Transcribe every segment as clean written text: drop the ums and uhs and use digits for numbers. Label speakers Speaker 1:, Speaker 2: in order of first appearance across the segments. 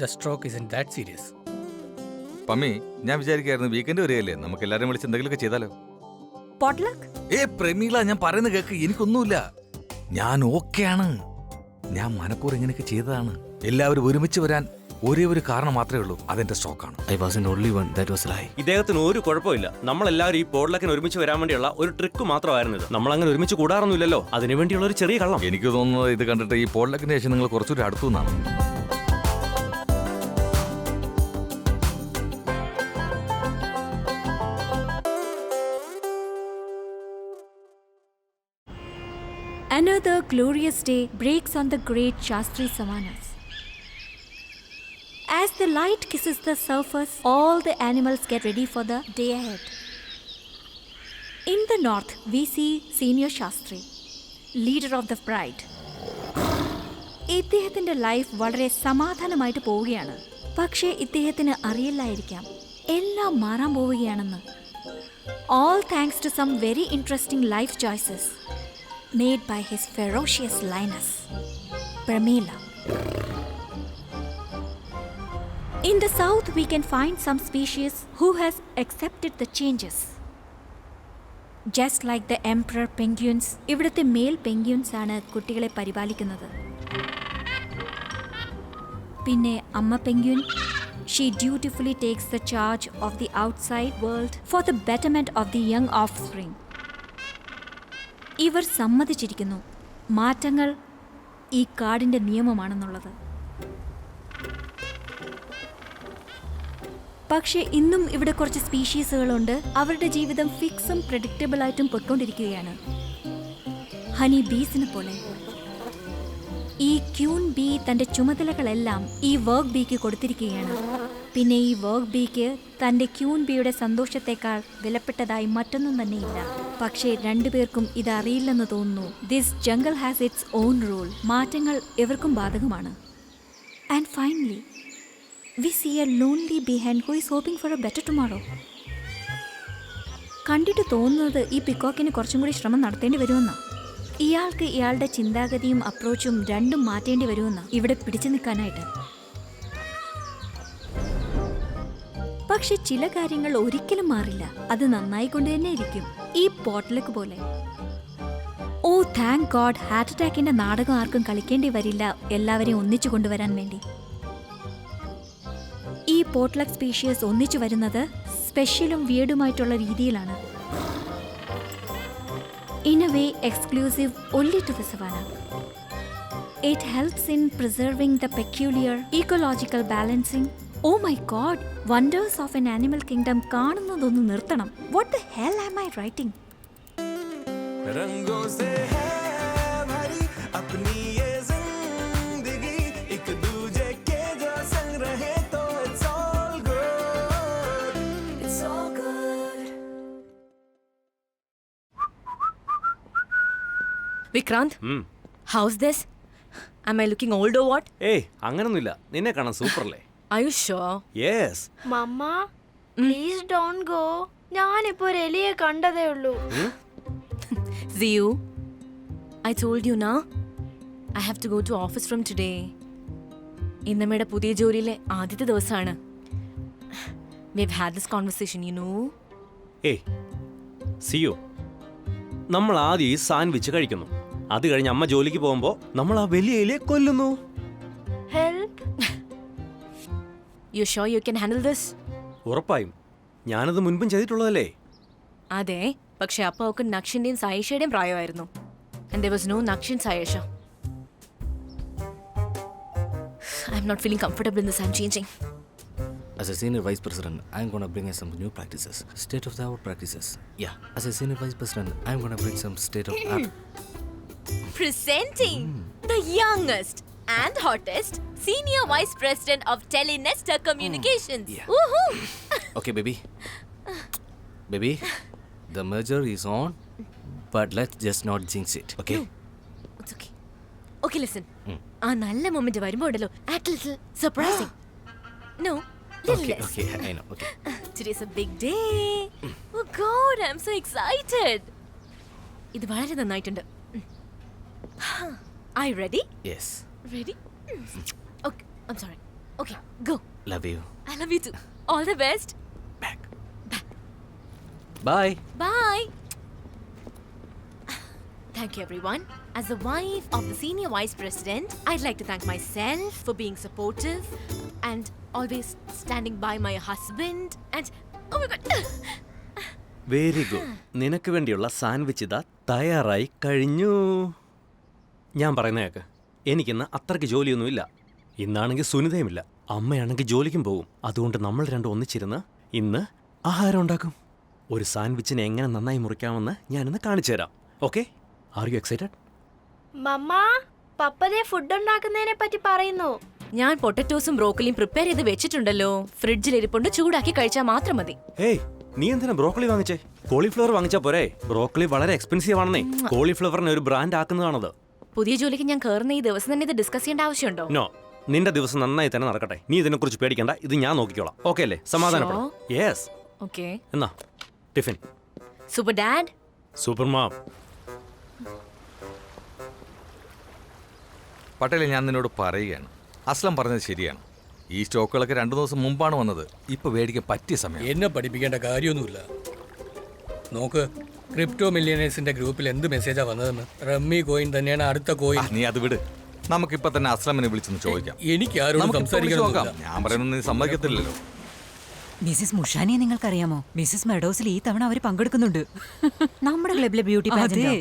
Speaker 1: The stroke isn't that serious.
Speaker 2: പമ്മി, ഞാൻ വിചാരിക്കായിരുന്നു weekend വരികയല്ലേ, നമുക്ക് എല്ലാരും വിളിച്ച് എന്തെങ്കിലുമൊക്കെ ചെയ്താലോ? പ്രമീള, ഞാൻ പറയുന്നത് കേക്ക്. എനിക്കൊന്നുമില്ല, ഞാൻ ഓക്കെയാണ്. ഞാൻ മനപ്പൂർവ്വം ഇങ്ങനെയൊക്കെ ചെയ്തതാണ്. എല്ലാവരും ഒരുമിച്ച് വരാൻ ഒരേ ഒരു കാരണം മാത്രമേ ഉള്ളൂ, അതെന്റെ സ്റ്റോക്കാണ്.
Speaker 3: ഇദ്ദേഹത്തിന് ഒരു കുഴപ്പമില്ല. നമ്മളെല്ലാവരും ഈ പോഡ്ലക്കിന് ഒരുമിച്ച് വരാൻ വേണ്ടിയുള്ള ഒരു ട്രിക്ക് മാത്രമായിരുന്നു ഇത്. നമ്മൾ അങ്ങനെ ഒരുമിച്ച് കൂടാറൊന്നുമില്ലല്ലോ, അതിനു വേണ്ടിയുള്ള ഒരു ചെറിയ കള്ളം.
Speaker 2: എനിക്ക് തോന്നുന്നത് ഇത് കണ്ടിട്ട് ഈ പോഡ്ലക്കിന് ശേഷം നിങ്ങൾ കുറച്ചുകൂടി അടുത്തു നിന്നാണ്.
Speaker 4: Another glorious day breaks on the great Shastri savannas. As the light kisses the surface, all the animals get ready for the day ahead. In the north, we see Senior Shastri, leader of the bride. ഇദ്ദേഹത്തിൻ്റെ life വളരെ സമാധാനമായിട്ട് പോവുകയാണ്. പക്ഷേ ഇദ്ദേഹത്തിന് അറിയില്ലായിരിക്കാം എല്ലാം മാറാൻ പോവുകയാണെന്ന്. All thanks to some very interesting life choices made by his ferocious lioness, Pramila. In the south, we can find some species who has accepted the changes. Just like the emperor penguins, ഇവിടുത്തെ mail penguins ആണ് കുട്ടികളെ പരിപാലിക്കുന്നത്. പിന്നെ അമ്മ penguin, she dutifully takes the charge of the outside world for the betterment of the young offspring. ഇവർ സമ്മതിച്ചിരിക്കുന്നു മാറ്റങ്ങൾ ഈ കാടിൻ്റെ നിയമമാണെന്നുള്ളത്. പക്ഷേ ഇന്നും ഇവിടെ കുറച്ച് സ്പീഷീസുകളുണ്ട്, അവരുടെ ജീവിതം ഫിക്സും പ്രെഡിക്റ്റബിൾ ആയിട്ടും പൊയ്ക്കൊണ്ടിരിക്കുകയാണ്. ഹണി ബീസിനെ പോലെ. ഈ ക്യൂൻ ബീ തൻ്റെ ചുമതലകളെല്ലാം ഈ വർക്ക് ബീക്ക് കൊടുത്തിരിക്കുകയാണ്. പിന്നെ ഈ വർക്ക് ബീക്ക് തൻ്റെ ക്യൂൻ ബീയുടെ സന്തോഷത്തേക്കാൾ വിലപ്പെട്ടതായി മറ്റൊന്നും തന്നെയില്ല. പക്ഷേ രണ്ടുപേർക്കും ഇതറിയില്ലെന്ന് തോന്നുന്നു. This jungle has it's on rule. മാറ്റങ്ങൾ എവർക്കും ബാധകമാണ്. And finally we see a lonely bee hen who is hoping for a better tomorrow. കണ്ടിട്ട് തോന്നുന്നത് ഈ പിക്കോക്കിന് കുറച്ചും കൂടി ശ്രമം നടത്തേണ്ടി വരുമെന്നാണ്. ഇയാൾക്ക് ഇയാളുടെ ചിന്താഗതിയും അപ്രോച്ചും രണ്ടും മാറ്റേണ്ടി വരുമെന്നാണ് ഇവിടെ പിടിച്ചു നിൽക്കാനായിട്ട്. പക്ഷെ ചില കാര്യങ്ങൾ ഒരിക്കലും മാറില്ല, അത് നന്നായി കൊണ്ട് തന്നെ ഇരിക്കും. ഈ പോട്ട്ലക്ക് പോലെ. ഓ താങ്ക് ഗോഡ്, ഹാർട്ട് അറ്റാക്കിന്റെ നാടകം ആർക്കും കളിക്കേണ്ടി വരില്ല എല്ലാവരെയും ഒന്നിച്ചു കൊണ്ടുവരാൻ വേണ്ടി. ഈ പോട്ട്ലക്ക് സ്പീഷീസ് ഒന്നിച്ചു വരുന്നത് സ്പെഷ്യലും വിയർഡുമായിട്ടുള്ള രീതിയിലാണ്. In a way exclusive only to the savanna. It helps in preserving the peculiar ecological balancing. Oh my god, wonders of an animal kingdom കാണുന്നതൊന്ന് നിർത്തണം. What the hell am I writing? रंगों से है भरी अपनी ये जिंदगी, एक दूजे के जो संग रहे तो it's all good. It's all good.
Speaker 5: Vikrant, how's this? Am I looking old or what?
Speaker 3: ഏയ്, അങ്ങനൊന്നുമില്ല. നിന്നെ കാണാൻ സൂപ്പറല്ലേ?
Speaker 5: Are you sure?
Speaker 3: Yes.
Speaker 6: Mama, please don't go. ഞാനിപ്പോ ഒരു എലിയെ കണ്ടതേ ഉള്ളൂ.
Speaker 5: Ziyu, I told you na. I have to go to office from today. ഇന്ന് നമ്മുടെ പുതിയ ജോലിയിലെ ആദ്യത്തെ ദിവസമാണ്. We've had this conversation, you know.
Speaker 3: ഏയ് സിയോ, നമ്മൾ ആദ്യം ഈ സാൻഡ്വിച്ച് കഴിക്കുന്നു. അത് കഴിഞ്ഞ് അമ്മ ജോലിക്ക് പോകുമ്പോൾ നമ്മൾ ആ വലിയ എലിയെ കൊല്ലുന്നു.
Speaker 6: Help.
Speaker 5: You sure you can handle this?
Speaker 3: ഉറപ്പായും. ഞാനത് മുൻപും ചെയ്തിട്ടുള്ളതല്ലേ.
Speaker 5: അതെ, പക്ഷെ അപ്പോൾ അവൾക്ക് നക്ഷന്റെയും സായിഷയുടെയും പ്രായമായിരുന്നു. And there was no Nakshin Sayesha. I'm not feeling comfortable in this. I'm changing.
Speaker 7: As a senior vice president, I'm going to bring in some new practices, state-of-the-art practices. Yeah, as a senior vice president, I'm going to bring some state-of-the-art.
Speaker 8: Presenting the youngest and hottest senior vice president of Telenester Communications.
Speaker 7: Yeah.
Speaker 8: Woohoo!
Speaker 7: Okay, baby. Baby, the merger is on, but let's just not jinx it, okay?
Speaker 5: No. It's okay. Okay, listen. ആ നല്ല moment വരുമ്പോൾ ഉണ്ടല്ലോ, act little surprising. No, little less.
Speaker 7: Okay, I know, okay.
Speaker 5: Today's a big day. Oh God, I'm so excited. ഇത് വളരെ നന്നായിട്ടുണ്ട്. Are you ready?
Speaker 7: Yes.
Speaker 5: Ready? Okay, I'm sorry. Okay, go.
Speaker 7: Love you.
Speaker 5: I love you too. All the best.
Speaker 7: Bye.
Speaker 5: Bye. Thank you, everyone. As the wife of the senior vice president, I'd like to thank myself for being supportive and always standing by my husband. And oh my god.
Speaker 3: Very good. നിനക്ക് വേണ്ടിയുള്ള sandwich ഇതാ തയ്യാറായി കഴിഞ്ഞു. ഞാൻ പറയുന്ന cake, എനിക്കിന്ന് അത്രയ്ക്ക് ജോലിയൊന്നുമില്ല. ഇന്നാണെങ്കിൽ സുനിതയുമില്ല, അമ്മയാണെങ്കിൽ ജോലിക്കും പോകും. അതുകൊണ്ട് നമ്മൾ രണ്ടും ഒന്നിച്ചിരുന്ന് ഇന്ന് ആഹാരം ഉണ്ടാക്കും. ഒരു സാൻഡ്വിച്ചിനെ എങ്ങനെ നന്നായി മുറിക്കാമെന്ന് ഞാനിന്ന് കാണിച്ചു തരാം. Okay, are you excited?
Speaker 6: Mamma പപ്പതേ ഫുഡ് ഉണ്ടാക്കുന്നതിനെ പറ്റി പറയുന്നു.
Speaker 5: ഞാൻ പൊട്ടറ്റോസും ബ്രോക്കലിയും പ്രിപ്പയർ ചെയ്ത് വെച്ചിട്ടുണ്ടല്ലോ. ഫ്രിഡ്ജിൽ ഇരിപ്പുണ്ട്, ചൂടാക്കി കഴിച്ചാൽ മാത്രം മതി.
Speaker 3: ഏയ്, നീ എന്തിനാ ബ്രോക്കലി വാങ്ങിച്ചേ? കോളിഫ്ലവർ വാങ്ങിച്ചാ പോരെ? ബ്രോക്കലി വളരെ എക്സ്പെൻസീവ് ആണെന്നേ. കോളിഫ്ലവറിനെ ഒരു ബ്രാൻഡ് ആക്കുന്നതാണത്.
Speaker 5: പുതിയ ജോലിക്ക് ഞാൻ കയറുന്ന ഈ ദിവസം തന്നെ ഇത് ഡിസ്കസ് ചെയ്യേണ്ട ആവശ്യമുണ്ടോ?
Speaker 3: നോ, നിന്റെ ദിവസം നന്നായി തന്നെ നടക്കട്ടെ. നീ ഇതിനെക്കുറിച്ച് പേടിക്കണ്ട, ഇത് ഞാൻ നോക്കിക്കോളാം. ഓക്കെ അല്ലേ? സമാധാനപ്പെടാം. യെസ്.
Speaker 5: ഓക്കെ.
Speaker 3: എന്നാ ടിഫിൻ.
Speaker 5: Super dad.
Speaker 3: സൂപ്പർ മാം.
Speaker 2: പട്ടേലെ, ഞാൻ നിന്നോട് പറയുകയാണ്, അസ്ലം പറഞ്ഞത് ശരിയാണ്. ഈ സ്റ്റോക്കുകളൊക്കെ 2 ദിവസം മുമ്പാണ് വന്നത്. ഇപ്പൊ മേടിക്കാൻ പറ്റിയ സമയം.
Speaker 1: എന്നെ പഠിപ്പിക്കേണ്ട കാര്യമൊന്നുമില്ല. നോക്ക്, ക്രിപ്റ്റോ മില്യനേഴ്സിന്റെ ഗ്രൂപ്പിൽ എന്ത് മെസ്സേജാ വന്നതെന്ന്. റമ്മി കോയിൻ തന്നെയാണ് അടുത്ത കോയിൻ.
Speaker 2: നീ അത് വിട്. നമുക്കിപ്പോ തന്നെ അസ്ലമിനെ വിളിച്ചൊന്ന് ചോദിക്കാം.
Speaker 1: എനിക്ക് ആരോടും
Speaker 2: നമുക്ക് ഇപ്പൊ വിളിച്ച് നോക്കാം.
Speaker 1: സംസാരിക്കണം.
Speaker 2: ഞാൻ പറയുന്നത് നീ സമ്മതിക്കത്തില്ലല്ലോ.
Speaker 9: മിസ്സിസ് മുഷാനിയെ നിങ്ങൾക്കറിയാമോ? മിസ്സിസ് മെഡോസിൽ ഈ തവണ അവർ പങ്കെടുക്കുന്നുണ്ട്. നമ്മുടെ ക്ലബിലെ ബ്യൂട്ടി പാജന്റ്.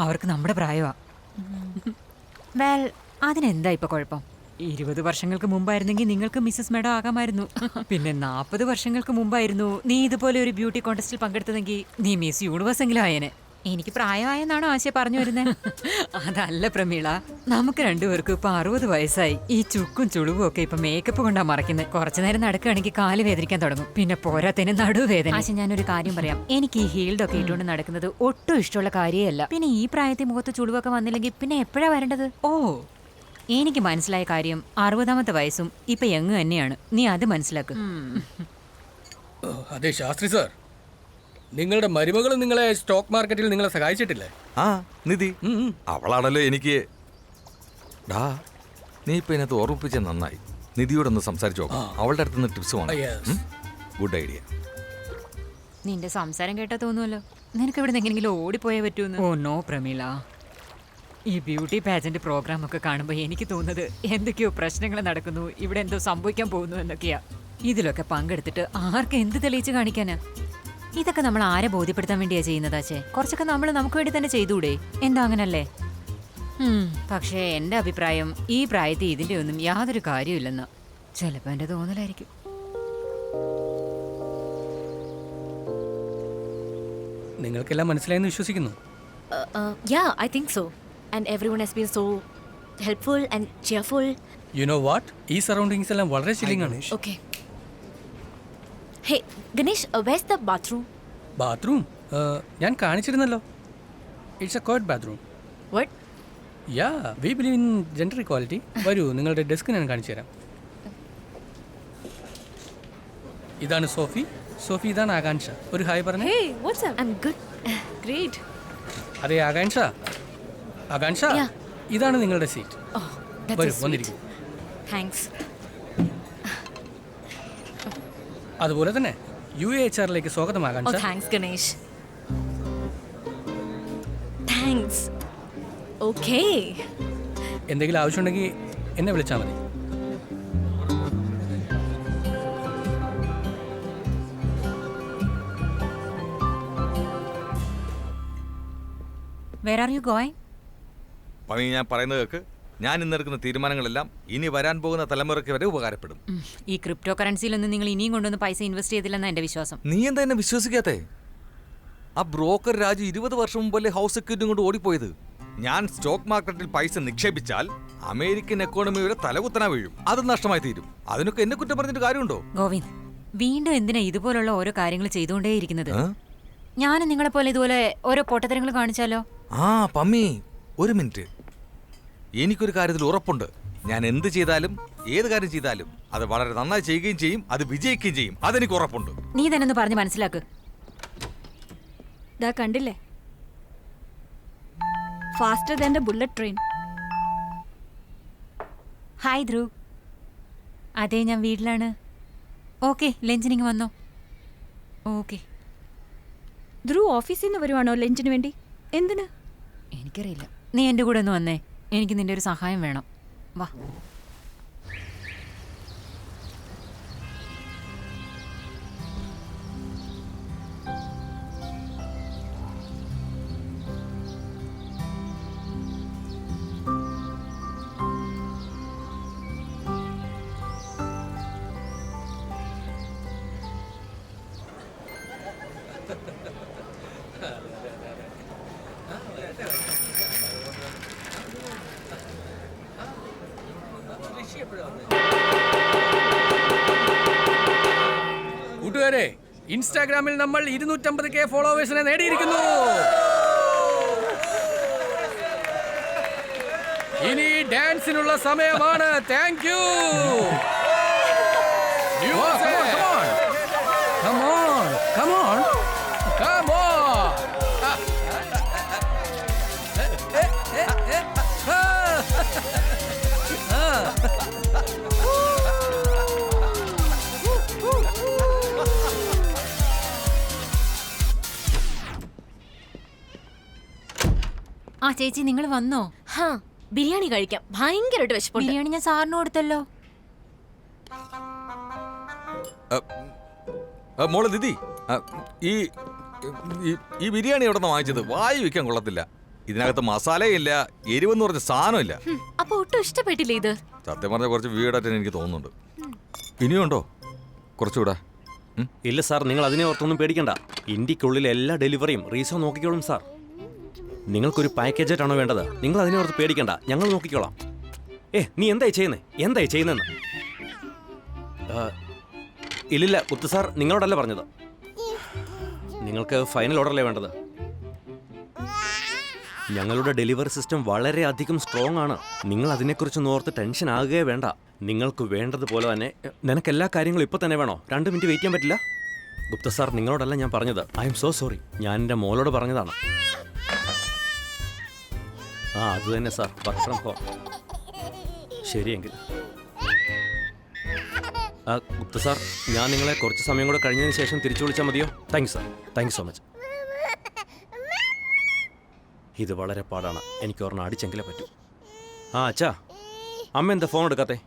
Speaker 9: അവർക്ക് നമ്മുടെ പ്രായമാ. വെൽ, അതിനെന്താ ഇപ്പൊ കുഴപ്പം? 20 വർഷങ്ങൾക്ക് മുമ്പായിരുന്നെങ്കിൽ നിങ്ങൾക്ക് മിസ്സസ് മെഡോ ആകാമായിരുന്നു. പിന്നെ 40 വർഷങ്ങൾക്ക് മുമ്പായിരുന്നു നീ ഇതുപോലെ ഒരു ബ്യൂട്ടി കോntestൽ പങ്കെടുത്തതെങ്കിൽ നീ മിസ് യൂണിവേഴ്സ് എങ്കിലും ആയേനെ. എനിക്ക് പ്രായമായെന്നാണോ ആശയ പറഞ്ഞു വരുന്നത്? അതല്ല പ്രമീള, നമുക്ക് രണ്ടുപേർക്കും ഇപ്പൊ 60 വയസ്സായി. ഈ ചുക്കും ചുളിവും ഒക്കെ ഇപ്പൊ മേക്കപ്പ് കൊണ്ടാ മറക്കുന്നത്. കുറച്ചു നേരം നടക്കുകയാണെങ്കിൽ കാല് വേദനിക്കാൻ തുടങ്ങും. പിന്നെ പോരാത്തതിന് നടുവേദന. ആശയ, ഞാനൊരു കാര്യം പറയാം. എനിക്ക് ഈ ഹീൽഡ് ഒക്കെ ഇട്ടുകൊണ്ട് നടക്കുന്നത് ഒട്ടും ഇഷ്ടമുള്ള കാര്യമല്ല. പിന്നെ ഈ പ്രായത്തിൽ മുഖത്ത് ചുളിവൊക്കെ വന്നില്ലെങ്കിൽ പിന്നെ എപ്പോഴാ വരേണ്ടത്? ഓ, എനിക്ക് മനസ്സിലായ കാര്യം 60ാമത്തെ വയസ്സും ഇപ്പൊ യങ് തന്നെയാണ്. നീ അത് മനസ്സിലാക്ക്.
Speaker 1: അതെ ശാസ്ത്രി സാർ, നിങ്ങളുടെ മരുമകൾ നിങ്ങളെ സ്റ്റോക്ക് മാർക്കറ്റിൽ നിങ്ങളെ സഹായിച്ചിട്ടില്ലേ?
Speaker 2: ആ നിധി, അവളാണല്ലോ എനിക്ക്. ഡാ, നീ ഇപ്പൊ ഇതിനകത്ത് ഓർമ്മിപ്പിച്ച നന്നായി. നിധിയോടൊന്ന് സംസാരിച്ചു നോക്കാം. അവളുടെ അടുത്ത് നിന്ന് ടിപ്സ് വേണം. Good idea.
Speaker 9: നിന്റെ സംസാരം കേട്ടാ തോന്നുമല്ലോ നിനക്ക് ഇവിടെ എങ്ങനെയെങ്കിലും ഓടിപ്പോയേ പറ്റൂന്ന്. ഓ നോ പ്രമീള, ഈ ബ്യൂട്ടി പാജന്റ് പ്രോഗ്രാം ഒക്കെ കാണുമ്പോൾ എനിക്ക് തോന്നുന്നത് എന്തൊക്കെയോ പ്രശ്നങ്ങൾ നടക്കുന്നു, ഇവിടെ എന്തോ സംഭവിക്കാൻ പോകുന്നു എന്നൊക്കെയാ. ഇതിലൊക്കെ പങ്കെടുത്തിട്ട് ആർക്ക് എന്ത് തെളിയിച്ച് കാണിക്കാനാ? ഇതൊക്കെ നമ്മൾ ആരെ ബോധ്യപ്പെടുത്താൻ വേണ്ടിയാ ചെയ്യുന്നതാച്ചേ? കുറച്ചൊക്കെ നമ്മൾ നമുക്ക് വേണ്ടി തന്നെ ചെയ്തുകൂടെ? എന്താ അങ്ങനല്ലേ? പക്ഷേ എന്റെ അഭിപ്രായം ഈ പ്രായത്തിൽ ഇതിന്റെ ഒന്നും യാതൊരു കാര്യമില്ലെന്ന്. ചിലപ്പോ എന്റെ തോന്നലായിരിക്കും.
Speaker 1: നിങ്ങൾക്കെല്ലാം മനസ്സിലായെന്ന് വിശ്വസിക്കുന്നു.
Speaker 5: Yeah, I think so. And everyone has been so helpful and cheerful.
Speaker 1: U know what, ഈ സറൗണ്ടിങ്സ് എല്ലാം വളരെ ചില്ലിംഗ് ആണ്.
Speaker 5: Okay. Hey, Ganesh, where's the bathroom?
Speaker 1: Bathroom ഞാൻ കാണിച്ചിരുന്നല്ലോ. It's a coed bathroom.
Speaker 5: What?
Speaker 1: Yeah, we believe in gender equality. വരൂ, നിങ്ങളുടെ desk ഞാൻ കാണിച്ചു തരാം. ഇതാണ് സോഫി. സോഫി, ഇതാണ് ആകാംക്ഷ. ഒരു ഹായ് പറഞ്ഞു.
Speaker 5: Hey, what's up? I'm good. Great.
Speaker 1: അതെ ആകാംക്ഷ. ആകാംക്ഷ,
Speaker 5: Yeah.
Speaker 1: ഇതാണ് നിങ്ങളുടെ സീറ്റ്.
Speaker 5: Oh, that's
Speaker 1: വരൂ,
Speaker 5: so sweet.
Speaker 1: വന്നിരിക്കും.
Speaker 5: Thanks.
Speaker 1: അതുപോലെ തന്നെ UAHRലേക്ക് സ്വാഗതം
Speaker 5: Oh,
Speaker 1: ആകാംക്ഷ.
Speaker 5: thanks, Ganesh. Thanks. Okay.
Speaker 1: എന്തെങ്കിലും ആവശ്യമുണ്ടെങ്കിൽ എന്നെ വിളിച്ചാൽ മതി.
Speaker 9: Where are you going?
Speaker 2: പണി, ഞാൻ പറയുന്നത് കേൾക്ക്. ഞാൻ ഇന്നെടുക്കുന്ന തീരുമാനങ്ങളെല്ലാം ഇനി വരാൻ പോകുന്ന തലമുറയ്ക്ക് വരെ ഉപകാരപ്പെടും.
Speaker 9: ഈ ക്രിപ്റ്റോ കറൻസിയിലൊന്നും നിങ്ങൾ ഇനിയും കൊണ്ടൊന്ന് പൈസ ഇൻവെസ്റ്റ് ചെയ്തില്ലെന്നാ എന്റെ വിശ്വാസം.
Speaker 2: നീ എന്താ എന്നെ വിശ്വസിക്കാത്തേ? ആ ബ്രോക്കർ രാജു 20 വർഷം മുമ്പല്ലേ ഹൗസ് സെക്യൂരിറ്റി കൊണ്ട് ഓടിപ്പോയത്. ഞാൻ സ്റ്റോക്ക് മാർക്കറ്റിൽ പൈസ നിക്ഷേപിച്ചാൽ അമേരിക്കൻ എക്കോണമിയുടെ തലകുത്തന വീഴും. അത് നഷ്ടമായി തീരും. അതിനൊക്കെ എന്നെ കുറ്റം പറഞ്ഞിട്ട് കാര്യമുണ്ടോ?
Speaker 9: ഗോവിന്ദ്, വീണ്ടും എന്തിനാ ഇതുപോലുള്ള ഓരോ കാര്യങ്ങൾ ചെയ്തുകൊണ്ടേയിരിക്കുന്നത്? ഞാനും നിങ്ങളെ പോലെ ഇതുപോലെ ഓരോ പൊട്ടത്തരങ്ങൾ കാണിച്ചാലോ?
Speaker 2: ആ പമ്മി, ഒരു മിനിറ്റ്. എനിക്കൊരു കാര്യത്തിൽ ഉറപ്പുണ്ട്. ഞാൻ എന്ത് ചെയ്താലും ഏത് കാര്യം ചെയ്താലും അത് വളരെ നന്നായി ചെയ്യുകയും ചെയ്യും, അത് വിജയിക്കുകയും ചെയ്യും. അതെനിക്ക് ഉറപ്പുണ്ട്.
Speaker 9: നീ തന്നെ ഒന്ന് പറഞ്ഞ് മനസ്സിലാക്ക്.
Speaker 4: ദാ കണ്ടില്ലേ, faster than the bullet train.
Speaker 9: Hi Dhruv. അതെ, ഞാൻ വീട്ടിലാണ്. ഓക്കെ, ലഞ്ചിനിങ് വന്നോ? ഓക്കെ.
Speaker 4: ധ്രുവ് ഓഫീസിൽ നിന്ന് വരുവാണോ ലഞ്ചിന് വേണ്ടി? എന്തിന്?
Speaker 9: എനിക്കറിയില്ല. നീ എൻ്റെ കൂടെ ഒന്ന് വന്നേ. എനിക്ക് നിന്റെ ഒരു സഹായം വേണം. വാ.
Speaker 1: കൂട്ടുകാരെ, ഇൻസ്റ്റാഗ്രാമിൽ നമ്മൾ 250K ഫോളോവേഴ്സിനെ നേടിയിരിക്കുന്നു. ഇനി ഡാൻസിനുള്ള സമയമാണ്. Thank you. Come on.
Speaker 9: ആ ചേച്ചി, നിങ്ങൾ വന്നോ?
Speaker 5: ഹാ, ബിരിയാണി കഴിക്കാം. ഭയങ്കരമായിട്ട് വിശപ്പുണ്ട്.
Speaker 9: ബിരിയാണി ഞാൻ സാറിന് കൊടുത്തല്ലോ.
Speaker 2: മോള് ദിദി, ഈ ഈ ബിരിയാണി എവിടെ നിന്ന് വാങ്ങിച്ചത്? വായി വയ്ക്കാൻ കൊള്ളത്തില്ല. ഇതിനകത്ത് മസാലയില്ല, എരിവെന്ന് പറഞ്ഞ സാധനമില്ല.
Speaker 5: അപ്പൊ ഒട്ടും ഇഷ്ടപ്പെട്ടില്ലേ ഇത്?
Speaker 2: സത്യം പറഞ്ഞ കുറച്ച് വീടായിട്ട് എനിക്ക് തോന്നുന്നുണ്ട്. ഇനിയുണ്ടോ കുറച്ചുകൂടെ?
Speaker 3: ഇല്ല സാർ, നിങ്ങൾ അതിനെ ഓർത്തൊന്നും പേടിക്കണ്ട. ഇന്ത്യക്കുള്ളിലെ എല്ലാ ഡെലിവറിയും റീസോ നോക്കിക്കോളും സാർ. നിങ്ങൾക്കൊരു പാക്കേജായിട്ടാണോ വേണ്ടത്? നിങ്ങൾ അതിനെ ഓർത്ത് പേടിക്കണ്ട, ഞങ്ങൾ നോക്കിക്കോളാം. നീ എന്തായി ചെയ്യുന്നതെന്ന്? ഇല്ലില്ല ഉത്ത് സാർ, നിങ്ങളോടല്ല പറഞ്ഞത്. നിങ്ങൾക്ക് ഫൈനൽ ഓർഡറല്ലേ വേണ്ടത്? ഞങ്ങളുടെ ഡെലിവറി സിസ്റ്റം വളരെയധികം സ്ട്രോങ് ആണ്. നിങ്ങൾ അതിനെക്കുറിച്ച് ഓർത്ത് ടെൻഷൻ ആകുകയേ വേണ്ട. നിങ്ങൾക്ക് വേണ്ടതുപോലെ തന്നെ. നിനക്ക് എല്ലാ കാര്യങ്ങളും ഇപ്പോൾ തന്നെ വേണോ? 2 മിനിറ്റ് വെയിറ്റ് ചെയ്യാൻ പറ്റില്ല? ഗുപ്ത സാർ, നിങ്ങളോടല്ല ഞാൻ പറഞ്ഞത്. I am so sorry. ഞാൻ എൻ്റെ മോളോട് പറഞ്ഞതാണ്. അത് തന്നെ സാർ, വർക്ക് ഫ്രം ഹോം. ശരിയെങ്കിൽ ഗുപ്ത സാർ, ഞാൻ നിങ്ങളെ കുറച്ച് സമയം കൂടെ കഴിഞ്ഞതിന് ശേഷം തിരിച്ചു വിളിച്ചാൽ മതിയോ? Thank you sir, thank you so much. ഇത് വളരെ പാടാണ്. എനിക്ക് ഒരെണ്ണം അടിച്ചെങ്കിലേ പറ്റൂ. അച്ഛാ, അമ്മ എന്താ ഫോൺ എടുക്കാത്തെ?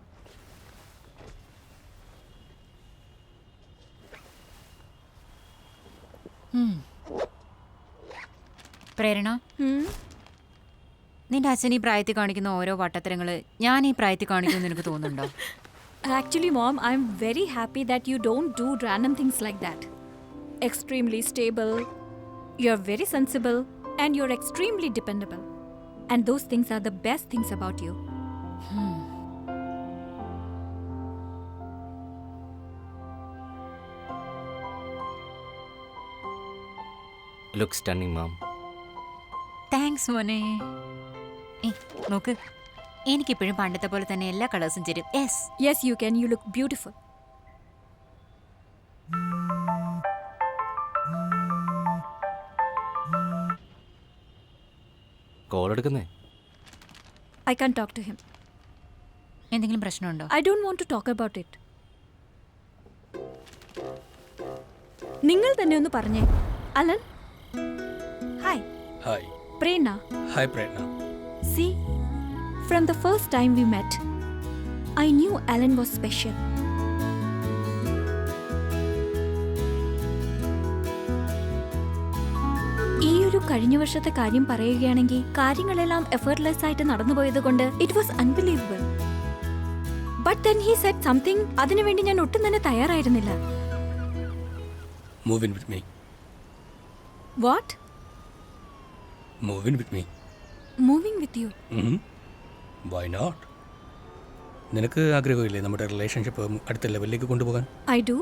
Speaker 9: പ്രേരണ, നിന്റെ അച്ഛൻ ഈ പ്രായത്തിൽ കാണിക്കുന്ന ഓരോ വട്ടത്തരങ്ങള് ഞാൻ ഈ പ്രായത്തിൽ കാണിക്കുമെന്ന് നിനക്ക് തോന്നുന്നുണ്ടോ?
Speaker 4: Actually, Mom, I'm very happy that you don't do random things like that. Extremely stable, you're very sensible, and you're extremely dependable. And those things are the best things about you.
Speaker 7: Looks stunning, Mom.
Speaker 9: Thanks മോനെ. നോക്ക്, എനിക്കിപ്പോഴും പണ്ടത്തെ പോലെ തന്നെ എല്ലാ കളേഴ്സും ചേരും.
Speaker 4: Yes, you can. You look beautiful.
Speaker 7: Call എടുക്കുന്നേ?
Speaker 4: I can't talk to him.
Speaker 9: എന്തെങ്കിലും പ്രശ്നമുണ്ടോ?
Speaker 4: I don't want to talk about it. നിങ്ങൾ തന്നെ ഒന്ന് പറഞ്ഞേ. Alan, hi.
Speaker 1: Hi.
Speaker 4: Prerana.
Speaker 1: Hi Prerana.
Speaker 4: See, from the first time we met, I knew Alan was special. ഈ ഒരു കഴിഞ്ഞ വർഷത്തെ കാര്യം പറയുകയാണെങ്കിൽ കാര്യങ്ങളെല്ലാം എഫേർട്ട്ലെസ് ആയിട്ട് നടന്നുപോയത് കൊണ്ട് it was unbelievable. But then he said something. അതിനുവേണ്ടി ഞാൻ ഒട്ടും തന്നെ തയ്യാറായിരുന്നില്ല.
Speaker 1: Move in with me.
Speaker 4: What?
Speaker 1: Move in with me.
Speaker 4: Moving with you?
Speaker 1: Why not? നിനക്ക് ആഗ്രഹമില്ലേ നമ്മുടെ റിലേഷൻഷിപ്പ് അടുത്ത ലെവലിലേക്ക് കൊണ്ടുപോകാൻ?
Speaker 4: I do.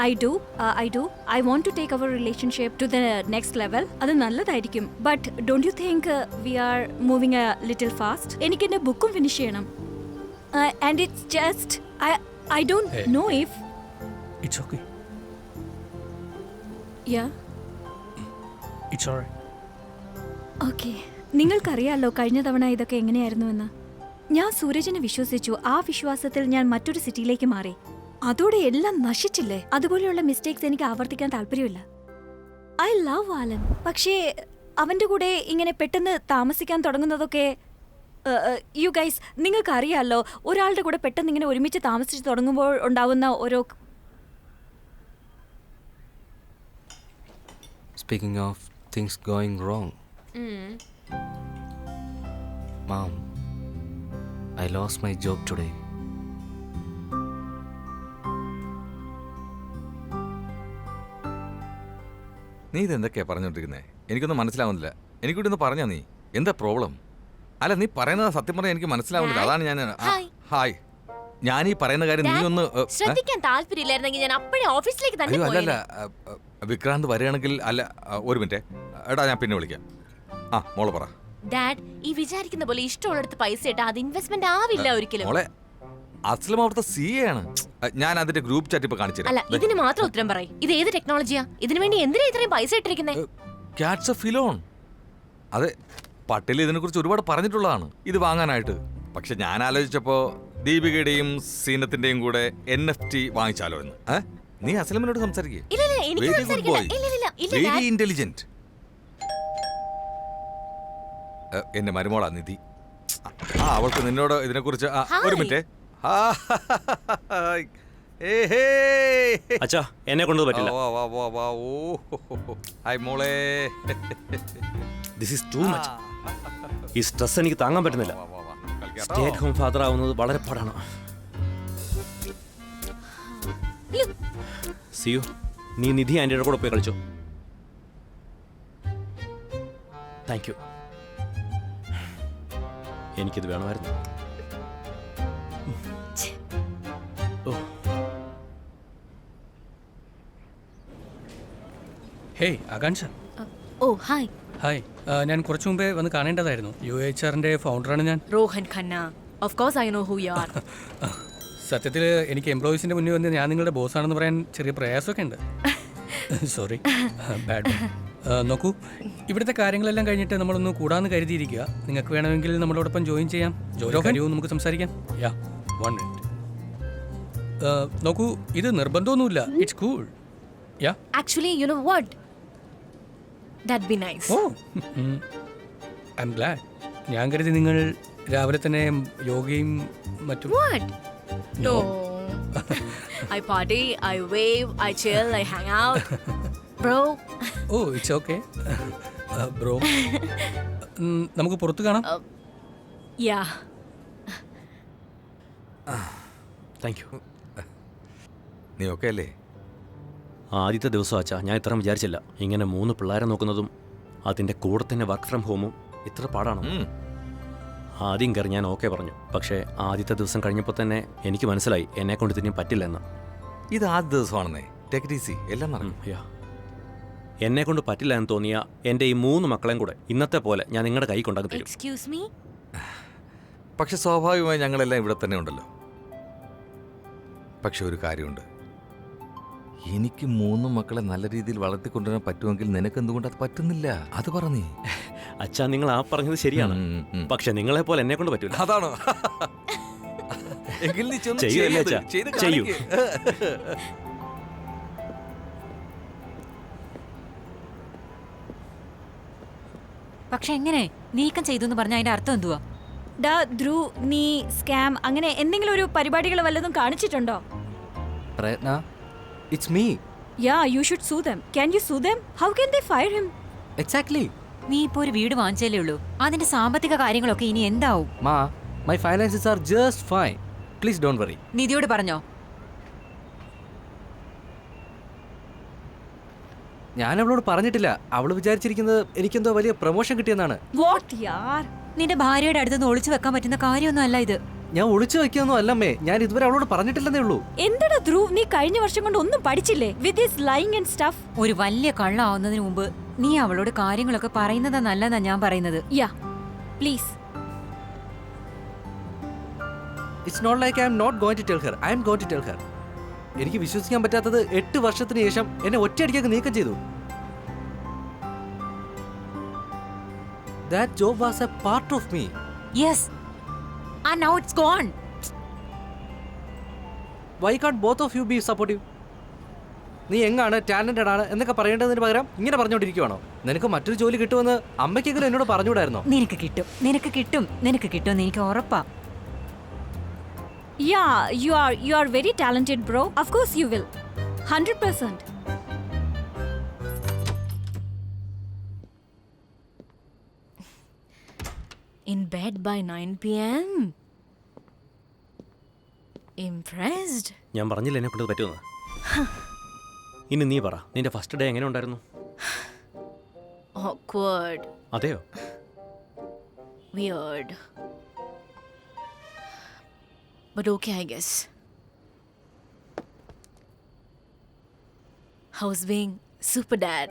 Speaker 4: I do. I want to take our relationship to the next level. അത് നല്ലതായിരിക്കും. But don't you think we are moving a little fast? എനിക്ക് എൻ്റെ ബുക്കും ഫിനിഷ് ചെയ്യണം. And it's just I don't know if
Speaker 1: It's okay.
Speaker 4: Yeah.
Speaker 1: It's alright.
Speaker 4: Okay. നിങ്ങൾക്കറിയാലോ കഴിഞ്ഞ തവണ ഇതൊക്കെ എങ്ങനെയായിരുന്നുവെന്ന്. ഞാൻ സൂരജിനെ വിശ്വസിച്ചു. ആ വിശ്വാസത്തിൽ ഞാൻ മറ്റൊരു സിറ്റിയിലേക്ക് മാറി. അതോടെ എല്ലാം നശിച്ചില്ലേ? അതുപോലെയുള്ള മിസ്റ്റേക്സ് എനിക്ക് ആവർത്തിക്കാൻ താല്പര്യമില്ല. I love Alan. പക്ഷേ അവന്റെ കൂടെ ഇങ്ങനെ പെട്ടെന്ന് താമസിക്കാൻ തുടങ്ങുന്നതൊക്കെ യു ഗൈസ് നിങ്ങൾക്ക് അറിയാമല്ലോ, ഒരാളുടെ കൂടെ പെട്ടെന്ന് ഇങ്ങനെ ഒരുമിച്ച് താമസിച്ച് തുടങ്ങുമ്പോൾ ഉണ്ടാവുന്ന ഓരോ.
Speaker 7: Speaking of things going wrong, Mom, I lost my job today.
Speaker 2: നീ ഇതെന്തൊക്കെയാ പറഞ്ഞോണ്ടിരിക്കുന്നേ? എനിക്കൊന്നും മനസ്സിലാവുന്നില്ല. എനിക്കൂടി ഒന്ന് പറഞ്ഞാ നീ എന്താ പ്രോബ്ലം? അല്ല, നീ പറയുന്നത് സത്യം പറഞ്ഞാൽ എനിക്ക് മനസ്സിലാവുന്നില്ല. അതാണ് ഞാൻ. ഹായ്, ഞാൻ ഈ പറയുന്ന കാര്യം നീ ഒന്ന്
Speaker 8: ശ്രദ്ധിക്കാൻ താല്പര്യമില്ലായിരുന്നെങ്കിൽ ഞാൻ അപ്പോഴേ ഓഫീസിലേക്ക് തന്നെ
Speaker 2: അയ്യോ അല്ലല്ല,
Speaker 8: പോയേനെ.
Speaker 2: വിക്രാന്ത് വരികയാണെങ്കിൽ. അല്ല, ഒരു മിനിറ്റ് എടാ, ഞാൻ പിന്നെ വിളിക്കാം. ആ മോളെ പറ.
Speaker 8: ഡാഡ്, ഈ വിചാരിക്കുന്ന പോലെ ഇഷ്ടമുള്ളിടത്ത് പൈസ ഇട്ടാ അത് ഇൻവെസ്റ്റ്മെന്റ് ആവില്ല ഒരിക്കലും.
Speaker 2: മോളെ, അസ്ലം അവിടുത്തെ CA ആണ്. ഞാൻ അതിന്റെ ഗ്രൂപ്പ് ചാറ്റ് ഇപ്പൊ കാണിച്ചു
Speaker 8: അല്ല, ഇതിന് മാത്രം ഉത്തരം പറയും. ഇത് ഏത് ടെക്നോളജിയാ? ഇതിനു വേണ്ടി എന്തിനാ ഇത്രയും പൈസ ഇട്ടിരിക്കുന്നേ?
Speaker 2: Cats A ഫിലോൺ. അതെ, പട്ടേൽ ഇതിനെ കുറിച്ച് ഒരുപാട് പറഞ്ഞിട്ടുള്ളതാണ് ഇത് വാങ്ങാനായിട്ട്. പക്ഷെ ഞാൻ ആലോചിച്ചപ്പോ ദീപികയുടെയും സീനത്തിന്റെയും കൂടെ NFT വാങ്ങിച്ചാലോ എന്ന്. നീ അസ്ലമിനോട് സംസാരിക്കേ.
Speaker 8: ഇല്ല, ഇല്ല, എനിക്ക്
Speaker 2: വെരി ഗുഡ്
Speaker 8: സംസാരിക്കണ്ട.
Speaker 2: ബോയ്,
Speaker 8: ഇല്ല, ഇല്ല, ഇല്ല,
Speaker 2: വെരി
Speaker 8: ഡാഡ്.
Speaker 2: ഇന്റലിജന്റ്. എന്റെ മരുമോളാ നിധി. അവൾക്ക് നിന്നോട് ഇതിനെ കുറിച്ച് ഒരു മിനിറ്റ്.
Speaker 3: അച്ഛാ, എന്നെ കൊണ്ട് പറ്റില്ല.
Speaker 2: ഹായ് മോളെ.
Speaker 3: This is too much. ഈ സ്ട്രെസ് എനിക്ക് താങ്ങാൻ പറ്റുന്നില്ല. സ്റ്റേ അറ്റ് ഹോം ഫാദർ ആവുന്നത് വളരെ പാടാണ്. സിയു, നീ നിധി ആൻറ്റിയുടെ കൂടെ പോയി കളിച്ചോ. Thank you. എനിക്കിത് വേണമായിരുന്നു.
Speaker 1: ഹേയ് ആകാംക്ഷ.
Speaker 5: ഓ ഹായ്.
Speaker 1: ഹായ്, ഞാൻ കുറച്ചു മുമ്പേ വന്ന് കാണേണ്ടതായിരുന്നു. UHRന്റെ ഫൗണ്ടറാണ് ഞാൻ.
Speaker 5: Rohan Khanna. Of course I know who you are.
Speaker 1: സത്യത്തിൽ എനിക്ക് എംപ്ലോയീസിന്റെ മുന്നിൽ വന്ന് ഞാൻ നിങ്ങളുടെ ബോസാണെന്ന് പറയാൻ ചെറിയ പ്രയാസമൊക്കെ ഉണ്ട്. Sorry, bad. നോക്കൂ, ഇവിടുത്തെ കാര്യങ്ങളെല്ലാം കഴിഞ്ഞിട്ട് നമ്മളൊന്ന് കൂടാന്ന് കരുതിയിരിക്കുക. നിങ്ങൾക്ക് വേണമെങ്കിൽ നമ്മളോടൊപ്പം ജോയിൻ ചെയ്യാം. ജോലി കാര്യവും നമുക്ക് സംസാരിക്കാം. Yeah, 1 minute. നോക്കൂ, ഇത് നിർബന്ധമൊന്നുമില്ല. It's cool. Yeah.
Speaker 5: Actually you know what, that be nice.
Speaker 1: Oh, I am glad. ഞാൻ കരുതി നിങ്ങൾ രാവിലെ തന്നെ യോഗയും മറ്റും.
Speaker 5: What? No. I party, I wave, I chill, I hang out. Bro.
Speaker 1: ഓ, ഇറ്റ്സ് ഓക്കെ ബ്രോ. നമുക്ക് പുറത്ത് കാണാം.
Speaker 5: Yeah.
Speaker 3: Thank you.
Speaker 2: നീ ഓക്കെ അല്ലേ?
Speaker 3: ആദ്യത്തെ ദിവസം അച്ഛാ, ഞാൻ ഇത്ര വിചാരിച്ചില്ല. ഇങ്ങനെ 3 പിള്ളേരെ നോക്കുന്നതും അതിൻ്റെ കൂടെ തന്നെ വർക്ക് ഫ്രം ഹോമും ഇത്ര പാടാണ്. ആദ്യം കയറി ഞാൻ ഓക്കെ പറഞ്ഞു. പക്ഷേ ആദ്യത്തെ ദിവസം കഴിഞ്ഞപ്പോൾ തന്നെ എനിക്ക് മനസ്സിലായി എന്നെ കൊണ്ട് ഇതിനും പറ്റില്ലെന്ന്.
Speaker 2: ഇത് ആദ്യ ദിവസമാണെന്നേ. ടേക്ക് ഇറ്റ് ഈസി, എല്ലാം നടക്കും.
Speaker 3: എന്നെ കൊണ്ട് പറ്റില്ല എന്ന് തോന്നിയ എൻ്റെ ഈ 3 മക്കളെയും കൂടെ ഇന്നത്തെ പോലെ ഞാൻ നിങ്ങളുടെ കൈ കൊണ്ടാക്കി തരും.
Speaker 5: Excuse me?
Speaker 2: പക്ഷെ സ്വാഭാവികമായി ഞങ്ങളെല്ലാം ഇവിടെ തന്നെ ഉണ്ടല്ലോ. പക്ഷെ ഒരു കാര്യമുണ്ട്, എനിക്ക് 3 മക്കളെ നല്ല രീതിയിൽ വളർത്തിക്കൊണ്ടുവരാൻ പറ്റുമെങ്കിൽ നിനക്ക് എന്തുകൊണ്ട് അത് പറ്റുന്നില്ല? അത് പറഞ്ഞേ.
Speaker 3: അച്ഛാ, നിങ്ങൾ ആ പറഞ്ഞത് ശരിയാണ്. പക്ഷെ നിങ്ങളെ പോലെ എന്നെ കൊണ്ട് പറ്റൂല.
Speaker 2: അതാണോ? എങ്കിൽ നീ ചെന്ന്
Speaker 3: ചെയ്യൂല്ലേ അച്ഛാ? ചെയ്യൂ.
Speaker 9: പക്ഷെ എങ്ങനെ നീക്കം ചെയ്തു എന്ന് പറഞ്ഞ അതിന്റെ അർത്ഥം എന്തുവാ?
Speaker 4: ഡാ ധ്രുവ്, നീ സ്കാം അങ്ങനെ എന്തെങ്കിലും ഒരു പരിപാടികൾ വല്ലതും കാണിച്ചിട്ടുണ്ടോ?
Speaker 7: Prayatna, it's me.
Speaker 4: Yeah, you should sue them. Can you sue them? How can they fire him?
Speaker 7: Exactly.
Speaker 9: നീ ഇപ്പോ ഒരു വീട് വാങ്ങിച്ചല്ലേ ഉള്ളൂ, അതിന്റെ സാമ്പത്തിക കാര്യങ്ങളൊക്കെ ഇനി എന്താവും?
Speaker 7: Ma, my finances are just fine. Please don't worry.
Speaker 9: നിധിയോട് പറഞ്ഞോ?
Speaker 7: ഞാൻ അവളോട് പറഞ്ഞിട്ടില്ല. അവള് വിചാരിച്ചിരിക്കുന്നത് എനിക്കെന്തോ വലിയ പ്രൊമോഷൻ കിട്ടിയെന്നാണ്.
Speaker 4: What yaar?
Speaker 9: നിന്റെ ഭാര്യയുടെ അടുത്ത് ഒളിച്ചു വെക്കാൻ പറ്റുന്ന കാര്യമൊന്നും അല്ല ഇത്.
Speaker 7: ഞാൻ ഒളിച്ചു വെക്കൊന്നും അല്ലമ്മേ. ഞാൻ ഇതുവരെ അവളോട് പറഞ്ഞിട്ടില്ലെന്നേ ഉള്ളൂ.
Speaker 4: എന്താടാ ധ്രുവ്, നീ കഴിഞ്ഞ വർഷം കൊണ്ട് ഒന്നും പഠിച്ചില്ലേ? With this lying and stuff.
Speaker 9: ഒരു വലിയ കള്ളാവുന്നതിന് മുമ്പ് നീ അവളോട് കാര്യങ്ങളൊക്കെ പറയുന്നതാ നല്ലതാ ഞാൻ പറയുന്നത്.
Speaker 4: Yeah, please.
Speaker 7: It's not like I am not going to tell her. I am going to tell her. എനിക്ക് വിശ്വസിക്കാൻ പറ്റാത്തത് 8 വർഷത്തിന് ശേഷം എന്നെ ഒറ്റയടിക്കൊക്കെ നീക്കം ചെയ്തു. That job was a part of me.
Speaker 9: Yes. And now it's gone.
Speaker 7: Why can't both of you be supportive? നീ എങ്ങാണ് talented ആണ് എന്നൊക്കെ പറയേണ്ടതിന് പകരം ഇങ്ങനെ പറഞ്ഞുകൊണ്ടിരിക്കുവാണോ? നിനക്ക് മറ്റൊരു ജോലി കിട്ടുമെന്ന് അമ്മയ്ക്കെങ്കിലും എന്നോട് പറഞ്ഞുകൂടായിരുന്നോ?
Speaker 9: നിനക്ക് കിട്ടും എന്ന് എനിക്ക് ഉറപ്പാ.
Speaker 4: Yeah, you are very talented, bro. Of course you will. 100%.
Speaker 5: In bed by 9 p.m. Impressed?
Speaker 3: ഞാൻ പറഞ്ഞില്ല എന്നെ കൊണ്ട് പറ്റുമെന്ന്. ഇനി നീ പറ, നിന്റെ ഫസ്റ്റ് ഡേ എങ്ങനെ ഉണ്ടായിരുന്നു?
Speaker 5: Awkward.
Speaker 3: അതെയോ?
Speaker 5: Weird. But okay, I guess. How's being super dad?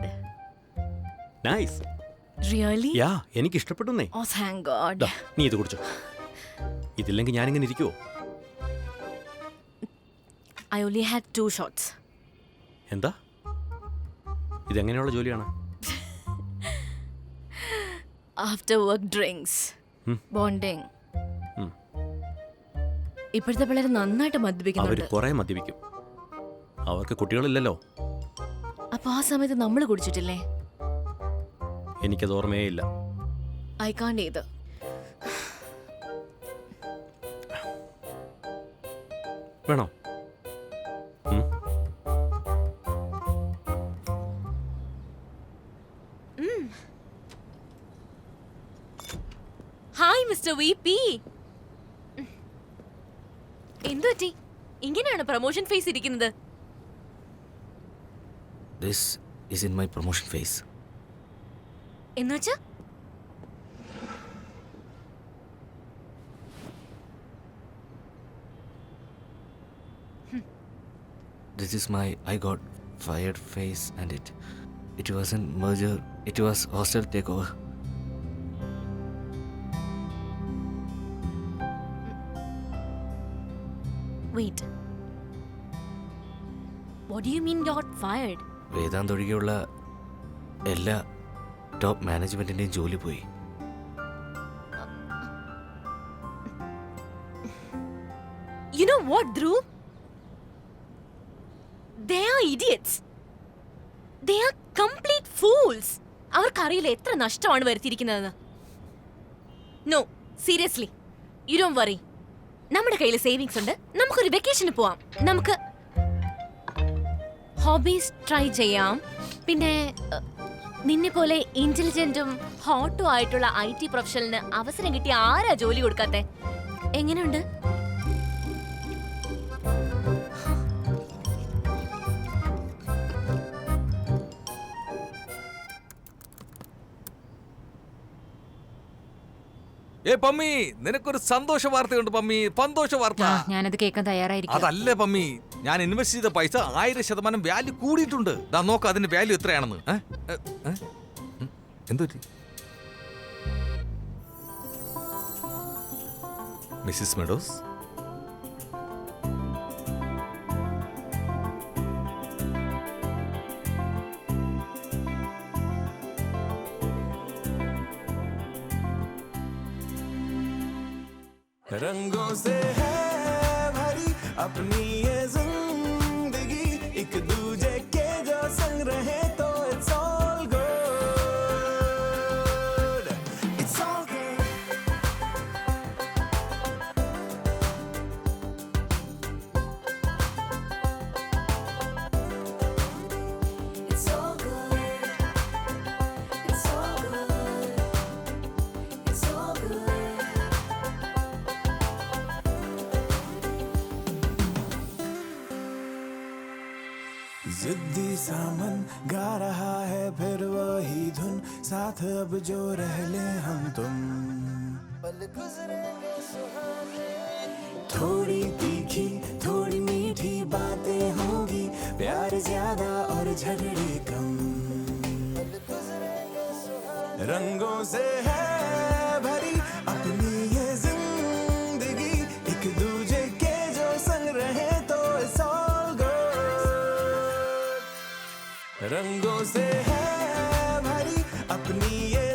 Speaker 3: Nice.
Speaker 5: Really?
Speaker 3: യാ, എനിക്ക് ഇഷ്ടപ്പെട്ടു.
Speaker 5: Oh, thank God.
Speaker 3: ദാ, നീ ഇത് കുടിച്ചോ. ഇതില്ലെങ്കിൽ ഞാനിങ്ങനെ ഇരിക്കുവോ?
Speaker 5: I only had 2 shots.
Speaker 3: എന്താ? ഇതെങ്ങനെയുള്ള ജോലിയാണ്?
Speaker 5: After work drinks. Bonding. ഇപ്പോഴത്തെ പിള്ളേർ നന്നായിട്ട്
Speaker 3: അവർ
Speaker 5: മദ്യപിക്കുന്നുണ്ട്.
Speaker 3: കുറെ മദ്യപിക്കും. അവർക്ക് കുട്ടികളില്ലല്ലോ.
Speaker 5: അപ്പൊ ആ സമയത്ത് നമ്മൾ കുടിച്ചിട്ടില്ലേ?
Speaker 3: എനിക്കത് ഓർമ്മയേ ഇല്ല.
Speaker 5: I can't either.
Speaker 3: വേണോ?
Speaker 5: Hi mister VP. എന്തു പറ്റി? ഇങ്ങനെയാണ് പ്രൊമോഷൻ ഫേസ് ഇരിക്കുന്നത്?
Speaker 7: This is in my promotion phase.
Speaker 5: എന്നുവെച്ചാ?
Speaker 7: This is my I got fired phase, and it wasn't merger, it was hostile takeover.
Speaker 5: Wait. What do you mean got fired?
Speaker 7: Vedant ഒഴികെയുള്ള എല്ലാ top മാനേജ്മെന്റിന്റെയും ജോലി പോയി.
Speaker 5: You know what, Dhruv? They are idiots. They are complete fools. അവർക്കറിയില്ല എത്ര നഷ്ടമാണ് വരുത്തിയിരിക്കുന്നതെന്ന്. No, seriously. You don't worry. നമ്മുടെ കയ്യിൽ savings ഉണ്ട്. നമുക്കൊരു വെക്കേഷന് പോവാം. നമുക്ക് ഹോബീസ് ട്രൈ ചെയ്യാം. പിന്നെ നിന്നെ പോലെ ഇന്റലിജന്റും ഹോട്ടും ആയിട്ടുള്ള IT പ്രൊഫഷണലിന് അവസരം കിട്ടിയ ആരാ ജോലി കൊടുക്കാത്തെ? എങ്ങനെയുണ്ട്?
Speaker 2: ഏ പമ്മി, നിനക്കൊരു സന്തോഷ വാർത്തയുണ്ട് പമ്മി. സന്തോഷ വാർത്ത.
Speaker 9: ഞാനത് കേൾക്കാൻ തയ്യാറായിരിക്കും.
Speaker 2: അതല്ലേ പമ്മി, ഞാൻ ഇൻവെസ്റ്റ് ചെയ്ത പൈസ 1000% വാല്യൂ കൂടിയിട്ടുണ്ട്. ദാ നോക്ക് അതിന്റെ വാല്യൂ എത്രയാണെന്ന്. എന്തു പറ്റി? മിസ്സിസ് മെഡോസ്,
Speaker 10: रंगों से है भरी अपनी ये जिंदगी, एक दूजे के जो संग रहे तो it's all good, it's all good. It's all good, it's all good, it's all good. जिद्दी सामन गा रहा है फिर वही धुन, साथ अब जो रह ले हम तुम, पल गुजरेंगे सुहाने, थोड़ी तीखी थोड़ी मीठी बातें होंगी, प्यार ज्यादा और झगड़े कम, पल गुजरेंगे सुहाने, रंगों से है भरी अपनी ये जिंदगी, एक दूजे के जो संग रहे तो it's all good. रंगों से है भरी अपनी ये